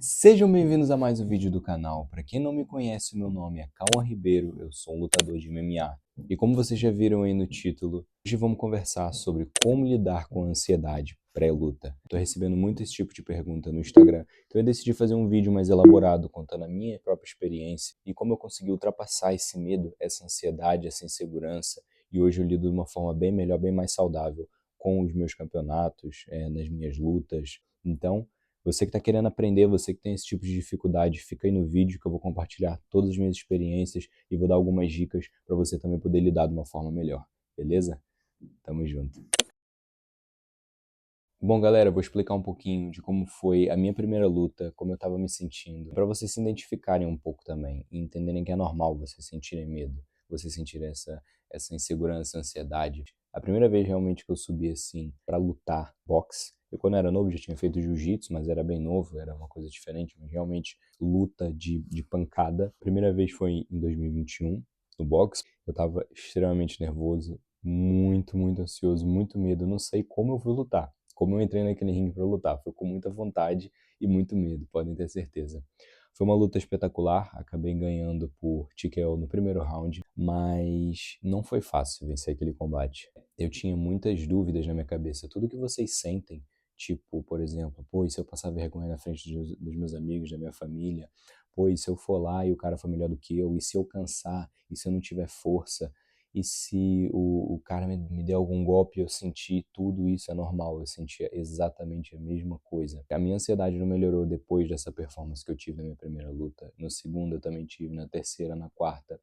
Sejam bem-vindos a mais um vídeo do canal. Para quem não me conhece, o meu nome é Cauã Ribeiro, eu sou um lutador de MMA. E como vocês já viram aí no título, hoje vamos conversar sobre como lidar com a ansiedade pré-luta. Estou recebendo muito esse tipo de pergunta no Instagram, então eu decidi fazer um vídeo mais elaborado, contando a minha própria experiência e como eu consegui ultrapassar esse medo, essa ansiedade, essa insegurança. E hoje eu lido de uma forma bem melhor, bem mais saudável com os meus campeonatos, nas minhas lutas. Então, você que está querendo aprender, você que tem esse tipo de dificuldade, fica aí no vídeo que eu vou compartilhar todas as minhas experiências e vou dar algumas dicas para você também poder lidar de uma forma melhor, beleza? Tamo junto. Bom, galera, eu vou explicar um pouquinho de como foi a minha primeira luta, como eu estava me sentindo, para vocês se identificarem um pouco também e entenderem que é normal vocês sentirem medo, vocês sentirem essa insegurança, ansiedade. A primeira vez realmente que eu subi assim para lutar boxe, eu quando era novo já tinha feito jiu-jitsu, mas era bem novo, era uma coisa diferente, mas realmente luta de pancada. A primeira vez foi em 2021, no boxe. Eu estava extremamente nervoso, muito ansioso, muito medo, eu não sei como eu fui lutar. Como eu entrei naquele ringue para lutar, foi com muita vontade e muito medo, podem ter certeza. Foi uma luta espetacular, acabei ganhando por TKO no primeiro round, mas não foi fácil vencer aquele combate. Eu tinha muitas dúvidas na minha cabeça. Tudo que vocês sentem, tipo, por exemplo, pô, e se eu passar vergonha na frente dos meus amigos, da minha família? Pô, e se eu for lá e o cara for melhor do que eu? E se eu cansar? E se eu não tiver força? E se o cara me der algum golpe e eu sentir tudo isso é normal, eu sentia exatamente a mesma coisa. A minha ansiedade não melhorou depois dessa performance que eu tive na minha primeira luta. No segundo eu também tive, na terceira, na quarta.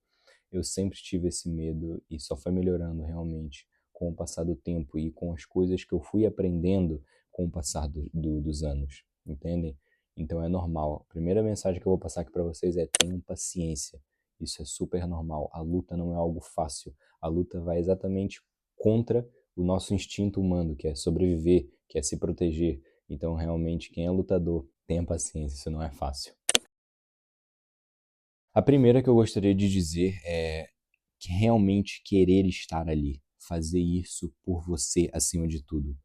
Eu sempre tive esse medo e só foi melhorando realmente com o passar do tempo e com as coisas que eu fui aprendendo com o passar dos anos, entendem? Então é normal. A primeira mensagem que eu vou passar aqui para vocês é: tenham paciência. Isso é super normal. A luta não é algo fácil. A luta vai exatamente contra o nosso instinto humano, que é sobreviver, que é se proteger. Então, realmente, quem é lutador, tenha paciência, isso não é fácil. A primeira que eu gostaria de dizer é que realmente querer estar ali, fazer isso por você acima de tudo.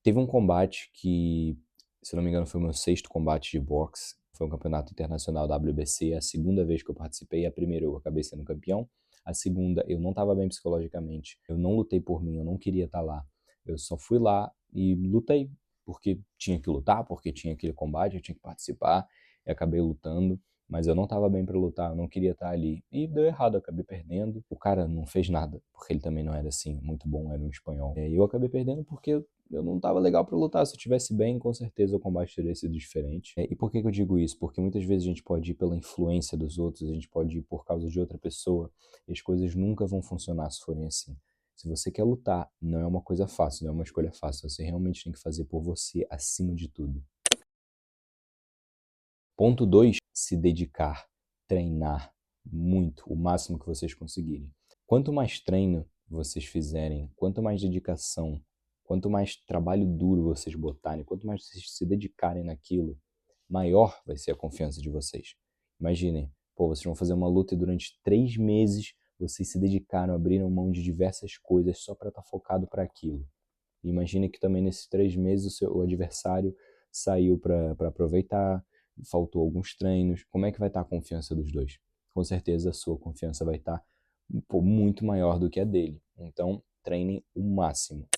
Teve um combate que, se não me engano, foi o meu sexto combate de boxe. Foi um campeonato internacional WBC, a segunda vez que eu participei. A primeira eu acabei sendo campeão. A segunda eu não estava bem psicologicamente. Eu não lutei por mim, eu não queria estar lá. Eu só fui lá e lutei porque tinha que lutar, porque tinha aquele combate, eu tinha que participar. E acabei lutando, mas eu não estava bem para lutar, eu não queria estar ali. E deu errado, eu acabei perdendo. O cara não fez nada, porque ele também não era assim muito bom, era um espanhol. E eu acabei perdendo porque eu não estava legal para lutar. Se eu estivesse bem, com certeza o combate teria sido diferente. E por que eu digo isso? Porque muitas vezes a gente pode ir pela influência dos outros, a gente pode ir por causa de outra pessoa, e as coisas nunca vão funcionar se forem assim. Se você quer lutar, não é uma coisa fácil, não é uma escolha fácil. Você realmente tem que fazer por você acima de tudo. Ponto 2: se dedicar, treinar muito, o máximo que vocês conseguirem. Quanto mais treino vocês fizerem, quanto mais dedicação, quanto mais trabalho duro vocês botarem, quanto mais vocês se dedicarem naquilo, maior vai ser a confiança de vocês. Imaginem, pô, vocês vão fazer uma luta e durante 3 meses vocês se dedicaram, abriram mão de diversas coisas só para estar focado para aquilo. Imagine que também nesses 3 meses o adversário saiu para aproveitar, faltou alguns treinos. Como é que vai estar a confiança dos dois? Com certeza a sua confiança vai estar muito maior do que a dele. Então, treinem o máximo.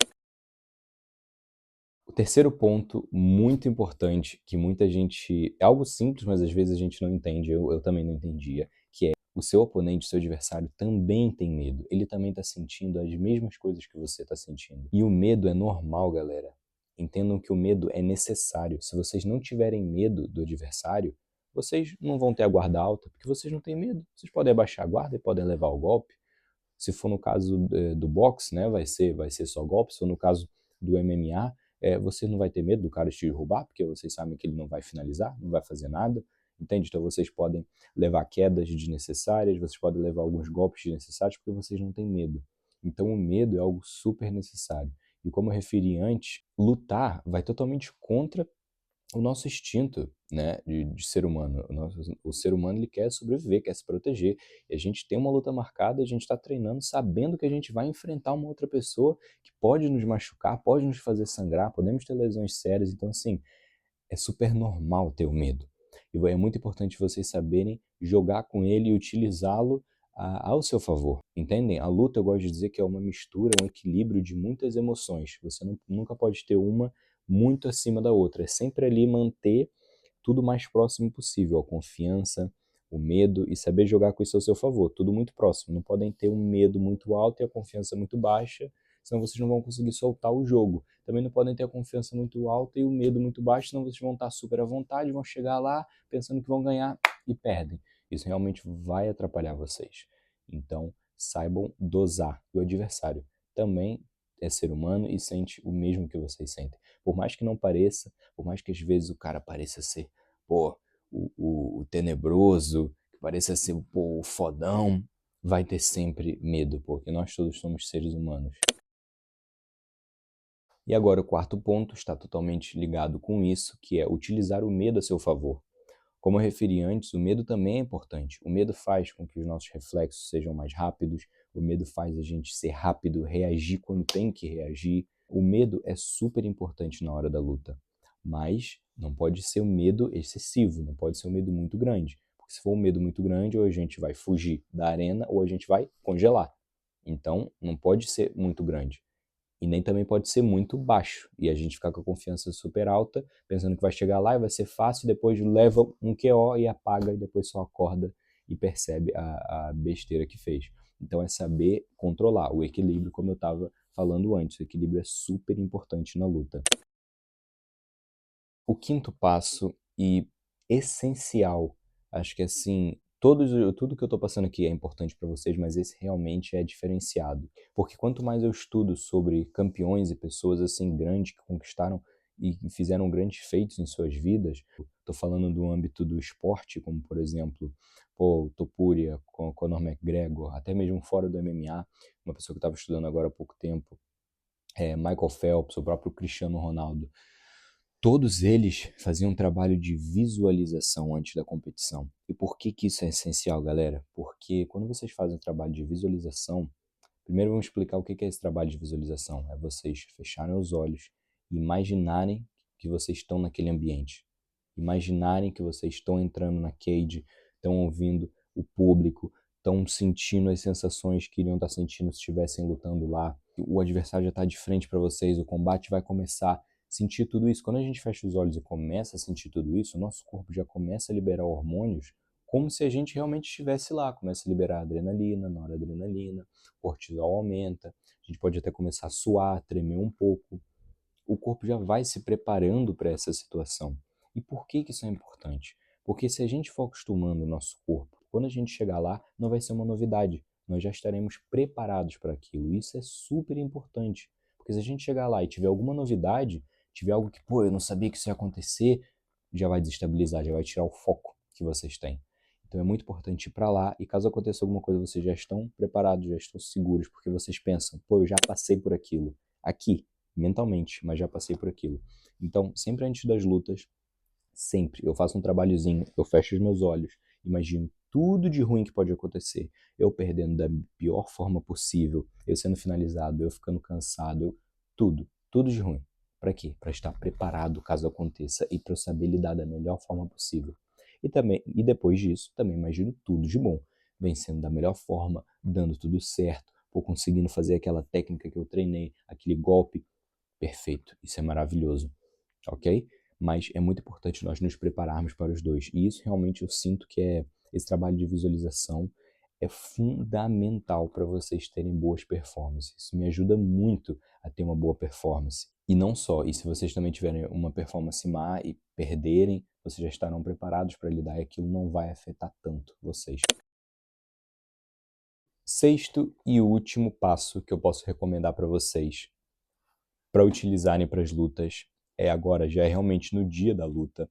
O terceiro ponto, muito importante, que muita gente... É algo simples, mas às vezes a gente não entende, eu também não entendia, que é: o seu oponente, o seu adversário, também tem medo. Ele também está sentindo as mesmas coisas que você está sentindo. E o medo é normal, galera. Entendam que o medo é necessário. Se vocês não tiverem medo do adversário, vocês não vão ter a guarda alta, porque vocês não têm medo. Vocês podem abaixar a guarda e podem levar o golpe. Se for no caso do boxe, né, vai ser só golpe. Se for no caso do MMA, você não vai ter medo do cara te derrubar, porque vocês sabem que ele não vai finalizar, não vai fazer nada, entende? Então vocês podem levar quedas desnecessárias, vocês podem levar alguns golpes desnecessários, porque vocês não têm medo. Então o medo é algo super necessário. E como eu referi antes, lutar vai totalmente contra o nosso instinto, né, de ser humano. O ser humano, ele quer sobreviver, quer se proteger. E a gente tem uma luta marcada, a gente está treinando sabendo que a gente vai enfrentar uma outra pessoa que pode nos machucar, pode nos fazer sangrar, podemos ter lesões sérias. Então, assim, é super normal ter o medo. E é muito importante vocês saberem jogar com ele e utilizá-lo ao seu favor, entendem? A luta, eu gosto de dizer que é uma mistura, um equilíbrio de muitas emoções. Você nunca pode ter uma muito acima da outra. É sempre ali manter tudo o mais próximo possível, a confiança, o medo e saber jogar com isso ao seu favor, tudo muito próximo. Não podem ter um medo muito alto e a confiança muito baixa, senão vocês não vão conseguir soltar o jogo. Também não podem ter a confiança muito alta e o medo muito baixo, senão vocês vão estar super à vontade, vão chegar lá pensando que vão ganhar e perdem. Isso realmente vai atrapalhar vocês. Então, saibam dosar. E o adversário também é ser humano e sente o mesmo que vocês sentem. Por mais que não pareça, por mais que às vezes o cara pareça ser, pô, o tenebroso, que pareça ser, pô, o fodão, vai ter sempre medo, porque nós todos somos seres humanos. E agora o quarto ponto está totalmente ligado com isso, que é utilizar o medo a seu favor. Como eu referi antes, o medo também é importante. O medo faz com que os nossos reflexos sejam mais rápidos, o medo faz a gente ser rápido, reagir quando tem que reagir. O medo é super importante na hora da luta, mas não pode ser um medo excessivo, não pode ser um medo muito grande. Porque se for um medo muito grande, ou a gente vai fugir da arena ou a gente vai congelar. Então, não pode ser muito grande. E nem também pode ser muito baixo. E a gente ficar com a confiança super alta, pensando que vai chegar lá e vai ser fácil, e depois leva um QO e apaga, e depois só acorda e percebe a besteira que fez. Então é saber controlar o equilíbrio, como eu estava falando antes. O equilíbrio é super importante na luta. O quinto passo e essencial, acho que assim, tudo que eu estou passando aqui é importante para vocês, mas esse realmente é diferenciado. Porque quanto mais eu estudo sobre campeões e pessoas assim grandes que conquistaram e fizeram grandes feitos em suas vidas, estou falando do âmbito do esporte, como por exemplo, pô, Topuria, Conor McGregor, até mesmo fora do MMA, uma pessoa que eu estava estudando agora há pouco tempo, Michael Phelps, o próprio Cristiano Ronaldo. Todos eles faziam um trabalho de visualização antes da competição. E por que que isso é essencial, galera? Porque quando vocês fazem um trabalho de visualização, primeiro vamos explicar o que que é esse trabalho de visualização. É vocês fecharem os olhos e imaginarem que vocês estão naquele ambiente. Imaginarem que vocês estão entrando na cage, estão ouvindo o público, estão sentindo as sensações que iriam estar sentindo se estivessem lutando lá. O adversário já está de frente para vocês, o combate vai começar. Sentir tudo isso. Quando a gente fecha os olhos e começa a sentir tudo isso, o nosso corpo já começa a liberar hormônios como se a gente realmente estivesse lá. Começa a liberar adrenalina, noradrenalina, cortisol aumenta, a gente pode até começar a suar, tremer um pouco. O corpo já vai se preparando para essa situação. E por que que isso é importante? Porque se a gente for acostumando o nosso corpo, quando a gente chegar lá, não vai ser uma novidade. Nós já estaremos preparados para aquilo. Isso é super importante. Porque se a gente chegar lá e tiver alguma novidade, tiver algo que, pô, eu não sabia que isso ia acontecer, já vai desestabilizar, já vai tirar o foco que vocês têm. Então é muito importante ir para lá e caso aconteça alguma coisa, vocês já estão preparados, já estão seguros, porque vocês pensam, pô, eu já passei por aquilo. Aqui, mentalmente, mas já passei por aquilo. Então, sempre antes das lutas, sempre eu faço um trabalhozinho, eu fecho os meus olhos, imagino tudo de ruim que pode acontecer, eu perdendo da pior forma possível, eu sendo finalizado, eu ficando cansado, tudo de ruim. Para quê? Para estar preparado caso aconteça e para eu saber lidar da melhor forma possível. E depois disso, também imagino tudo de bom, vencendo da melhor forma, dando tudo certo, ou conseguindo fazer aquela técnica que eu treinei, aquele golpe perfeito. Isso é maravilhoso, ok? Mas é muito importante nós nos prepararmos para os dois. E isso realmente eu sinto que esse trabalho de visualização é fundamental para vocês terem boas performances. Isso me ajuda muito a ter uma boa performance. E não só, e se vocês também tiverem uma performance má e perderem, vocês já estarão preparados para lidar e aquilo não vai afetar tanto vocês. Sexto e último passo que eu posso recomendar para vocês para utilizarem para as lutas agora, já é realmente no dia da luta,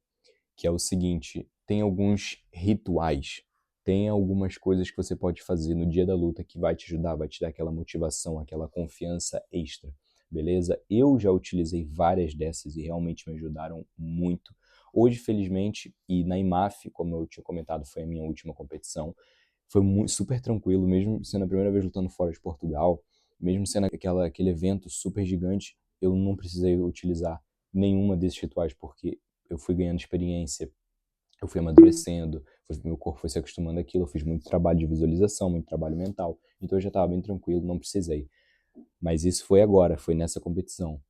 que é o seguinte, tem alguns rituais, tem algumas coisas que você pode fazer no dia da luta que vai te ajudar, vai te dar aquela motivação, aquela confiança extra, beleza? Eu já utilizei várias dessas e realmente me ajudaram muito. Hoje, felizmente, e na IMAF, como eu tinha comentado, foi a minha última competição, foi muito, super tranquilo, mesmo sendo a primeira vez lutando fora de Portugal, mesmo sendo aquele evento super gigante, eu não precisei utilizar nenhuma desses rituais, porque eu fui ganhando experiência eu fui amadurecendo, meu corpo foi se acostumando àquilo, eu fiz muito trabalho de visualização, muito trabalho mental, então eu já estava bem tranquilo, não precisei. Mas isso foi agora, foi nessa competição.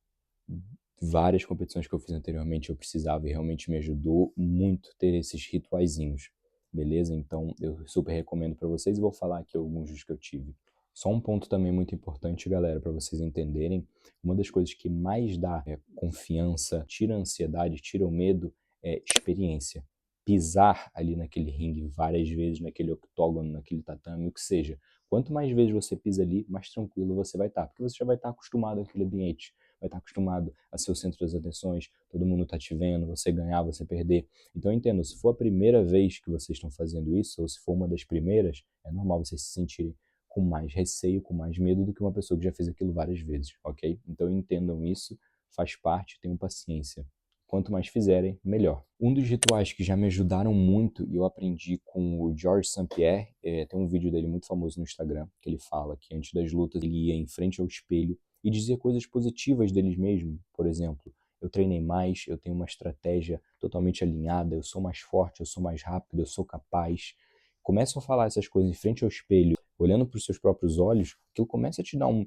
Várias competições que eu fiz anteriormente eu precisava e realmente me ajudou muito ter esses rituaizinhos, beleza? Então eu super recomendo para vocês e vou falar aqui alguns dos que eu tive. Só um ponto também muito importante, galera, para vocês entenderem, uma das coisas que mais dá confiança, tira a ansiedade, tira o medo, é experiência. Pisar ali naquele ringue várias vezes, naquele octógono, naquele tatame, o que seja. Quanto mais vezes você pisa ali, mais tranquilo você vai estar, porque você já vai estar acostumado àquele ambiente, vai estar acostumado a ser o centro das atenções, todo mundo está te vendo, você ganhar, você perder. Então eu entendo, se for a primeira vez que vocês estão fazendo isso, ou se for uma das primeiras, é normal vocês se sentirem com mais receio, com mais medo do que uma pessoa que já fez aquilo várias vezes, ok? Então entendam isso, faz parte, tenham paciência. Quanto mais fizerem, melhor. Um dos rituais que já me ajudaram muito, e eu aprendi com o Georges St-Pierre, tem um vídeo dele muito famoso no Instagram, que ele fala que antes das lutas ele ia em frente ao espelho e dizia coisas positivas deles mesmo. Por exemplo, eu treinei mais, eu tenho uma estratégia totalmente alinhada, eu sou mais forte, eu sou mais rápido, eu sou capaz. Começa a falar essas coisas em frente ao espelho, olhando para os seus próprios olhos, aquilo começa a te dar uma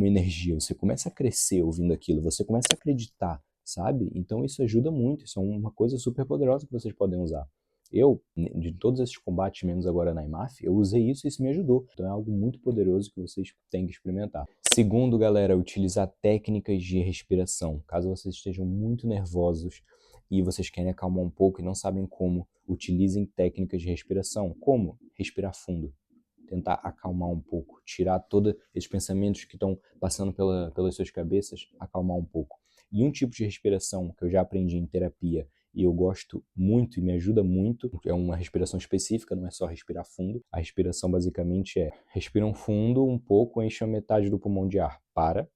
energia, você começa a crescer ouvindo aquilo, você começa a acreditar, sabe? Então isso ajuda muito, isso é uma coisa super poderosa que vocês podem usar. Eu, de todos esses combates, menos agora na IMAF, eu usei isso e isso me ajudou. Então é algo muito poderoso que vocês têm que experimentar. Segundo, galera, utilizar técnicas de respiração. Caso vocês estejam muito nervosos e vocês querem acalmar um pouco e não sabem como, utilizem técnicas de respiração. Como? Respirar fundo. Tentar acalmar um pouco, tirar todos esses pensamentos que estão passando pelas suas cabeças, acalmar um pouco. E um tipo de respiração que eu já aprendi em terapia e eu gosto muito e me ajuda muito, é uma respiração específica, não é só respirar fundo. A respiração basicamente é: respiram fundo um pouco, enche a metade do pulmão de ar, para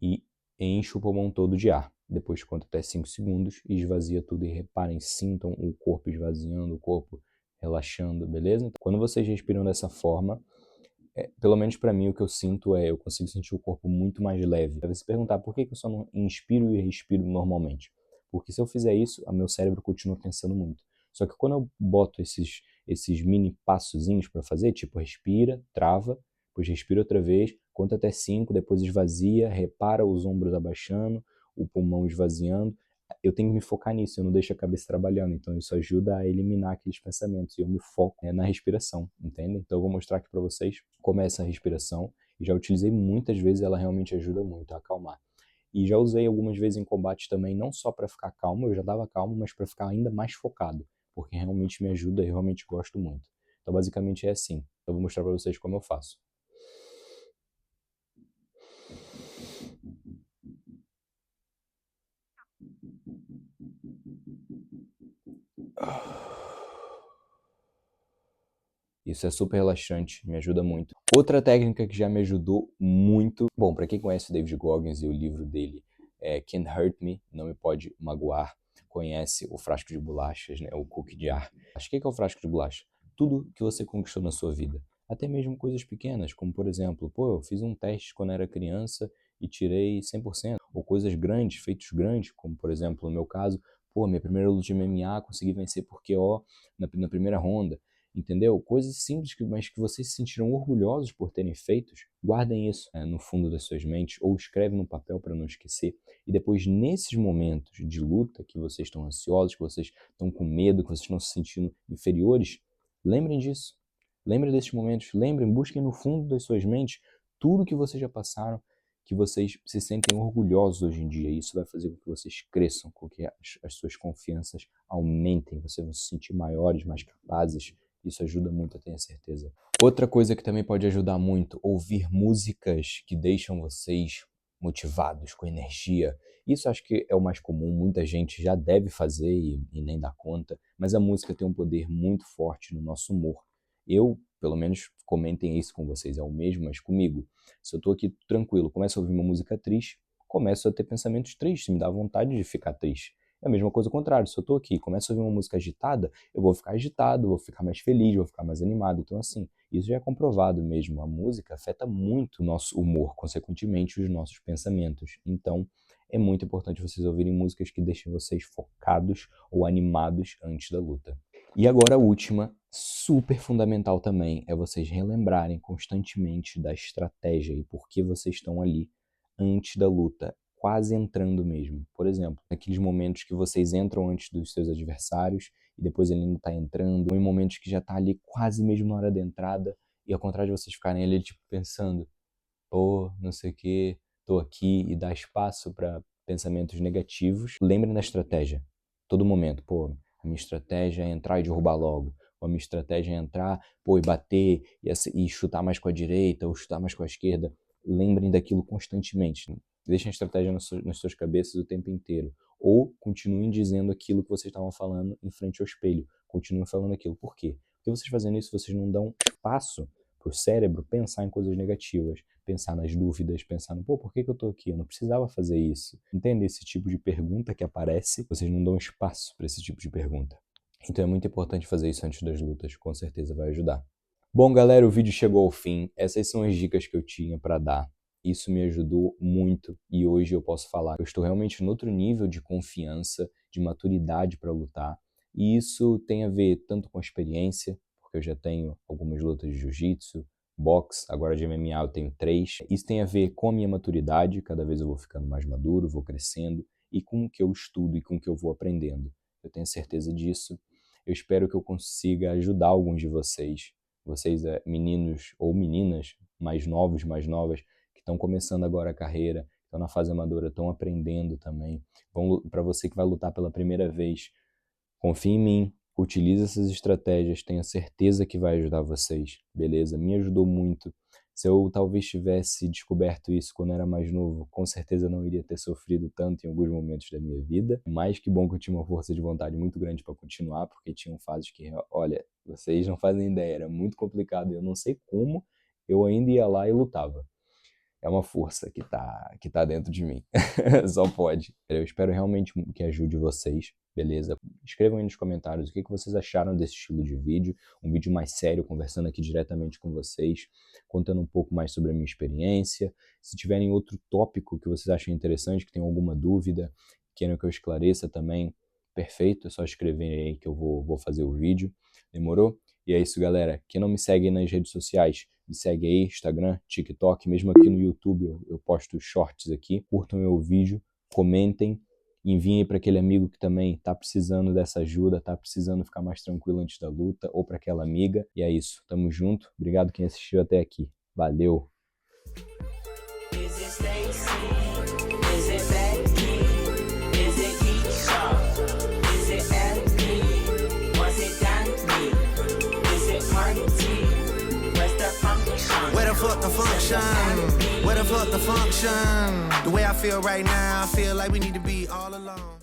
e enche o pulmão todo de ar. Depois conta até 5 segundos e esvazia tudo. E reparem, sintam o corpo esvaziando, o corpo relaxando, beleza? Então, quando vocês respiram dessa forma, pelo menos para mim o que eu sinto eu consigo sentir o corpo muito mais leve. Deve se perguntar por que eu só não inspiro e respiro normalmente. Porque se eu fizer isso, o meu cérebro continua pensando muito. Só que quando eu boto esses mini passozinhos para fazer, tipo respira, trava, depois respira outra vez, conta até 5, depois esvazia, repara os ombros abaixando, o pulmão esvaziando, eu tenho que me focar nisso, eu não deixo a cabeça trabalhando, então isso ajuda a eliminar aqueles pensamentos e eu me foco na respiração, entende? Então eu vou mostrar aqui para vocês como é essa respiração e já utilizei muitas vezes, ela realmente ajuda muito a acalmar. E já usei algumas vezes em combate também, não só para ficar calmo, eu já estava calmo, mas para ficar ainda mais focado, porque realmente me ajuda e eu realmente gosto muito. Então basicamente é assim, eu vou mostrar para vocês como eu faço. Isso é super relaxante, me ajuda muito. Outra técnica que já me ajudou muito, bom, para quem conhece o David Goggins e o livro dele Can't Hurt Me, Não Me Pode Magoar, conhece o frasco de bolachas, né, o cookie jar. Acho que é o frasco de bolacha? Tudo que você conquistou na sua vida, até mesmo coisas pequenas, como por exemplo, pô, eu fiz um teste quando era criança e tirei 100%, ou coisas grandes, feitos grandes, como por exemplo, no meu caso, pô, minha primeira luta de MMA, consegui vencer por KO na primeira ronda. Entendeu? Coisas simples, mas que vocês se sentiram orgulhosos por terem feitos, guardem isso no fundo das suas mentes ou escreve no papel para não esquecer. E depois, nesses momentos de luta que vocês estão ansiosos, que vocês estão com medo, que vocês estão se sentindo inferiores, lembrem disso. Lembrem desses momentos, lembrem, busquem no fundo das suas mentes tudo que vocês já passaram, que vocês se sentem orgulhosos hoje em dia. E isso vai fazer com que vocês cresçam, com que as suas confianças aumentem, vocês vão se sentir maiores, mais capazes. Isso ajuda muito, eu tenho certeza. Outra coisa que também pode ajudar muito, ouvir músicas que deixam vocês motivados, com energia. Isso acho que é o mais comum, muita gente já deve fazer e nem dá conta, mas a música tem um poder muito forte no nosso humor. Eu, pelo menos, comentem isso com vocês, é o mesmo, mas comigo. Se eu estou aqui tranquilo, começo a ouvir uma música triste, começo a ter pensamentos tristes, me dá vontade de ficar triste. É a mesma coisa ao contrário, se eu estou aqui e começo a ouvir uma música agitada, eu vou ficar agitado, vou ficar mais feliz, vou ficar mais animado. Então, assim, isso já é comprovado mesmo. A música afeta muito o nosso humor, consequentemente, os nossos pensamentos. Então, é muito importante vocês ouvirem músicas que deixem vocês focados ou animados antes da luta. E agora a última, super fundamental também, é vocês relembrarem constantemente da estratégia e por que vocês estão ali antes da luta, quase entrando mesmo. Por exemplo, naqueles momentos que vocês entram antes dos seus adversários e depois ele ainda está entrando, ou em momentos que já está ali quase mesmo na hora da entrada, e ao contrário de vocês ficarem ali tipo pensando, pô, não sei o que, tô aqui, e dar espaço para pensamentos negativos, lembrem da estratégia. Todo momento, pô, a minha estratégia é entrar e derrubar logo. Ou a minha estratégia é entrar, pô, e bater, e chutar mais com a direita, ou chutar mais com a esquerda. Lembrem daquilo constantemente. Deixem a estratégia nas suas cabeças o tempo inteiro. Ou continuem dizendo aquilo que vocês estavam falando em frente ao espelho. Continuem falando aquilo. Por quê? Porque vocês fazendo isso, vocês não dão espaço para o cérebro pensar em coisas negativas, pensar nas dúvidas, pensar no, pô, por que eu tô aqui? Eu não precisava fazer isso. Entende esse tipo de pergunta que aparece? Vocês não dão espaço para esse tipo de pergunta. Então é muito importante fazer isso antes das lutas, com certeza vai ajudar. Bom, galera, o vídeo chegou ao fim. Essas são as dicas que eu tinha para dar. Isso me ajudou muito e hoje eu posso falar que eu estou realmente no outro nível de confiança, de maturidade para lutar. E isso tem a ver tanto com a experiência, porque eu já tenho algumas lutas de jiu-jitsu, boxe, agora de MMA eu tenho 3. Isso tem a ver com a minha maturidade, cada vez eu vou ficando mais maduro, vou crescendo, e com o que eu estudo e com o que eu vou aprendendo. Eu tenho certeza disso. Eu espero que eu consiga ajudar alguns de vocês, meninos ou meninas mais novos, mais novas, que estão começando agora a carreira, estão na fase amadora, estão aprendendo também. Para você que vai lutar pela primeira vez, confie em mim, utilize essas estratégias, tenha certeza que vai ajudar vocês, beleza? Me ajudou muito. Se eu talvez tivesse descoberto isso quando era mais novo, com certeza não iria ter sofrido tanto em alguns momentos da minha vida. Mas que bom que eu tinha uma força de vontade muito grande para continuar, porque tinham fases que, olha, vocês não fazem ideia, era muito complicado. Eu não sei como eu ainda ia lá e lutava. É uma força que tá dentro de mim. Só pode. Eu espero realmente que ajude vocês, beleza? Escrevam aí nos comentários o que vocês acharam desse estilo de vídeo. Um vídeo mais sério, conversando aqui diretamente com vocês, contando um pouco mais sobre a minha experiência. Se tiverem outro tópico que vocês acham interessante, que tenham alguma dúvida, queiram que eu esclareça também, perfeito. É só escrever aí que eu vou fazer o vídeo. Demorou? E é isso, galera. Quem não me segue nas redes sociais, me segue aí, Instagram, TikTok, mesmo aqui no YouTube eu posto shorts aqui. Curtam meu vídeo, comentem, enviem para aquele amigo que também está precisando dessa ajuda, está precisando ficar mais tranquilo antes da luta, ou para aquela amiga. E é isso, tamo junto. Obrigado quem assistiu até aqui. Valeu! Where the fuck the function? Where the fuck the function? The way I feel right now, I feel like we need to be all alone.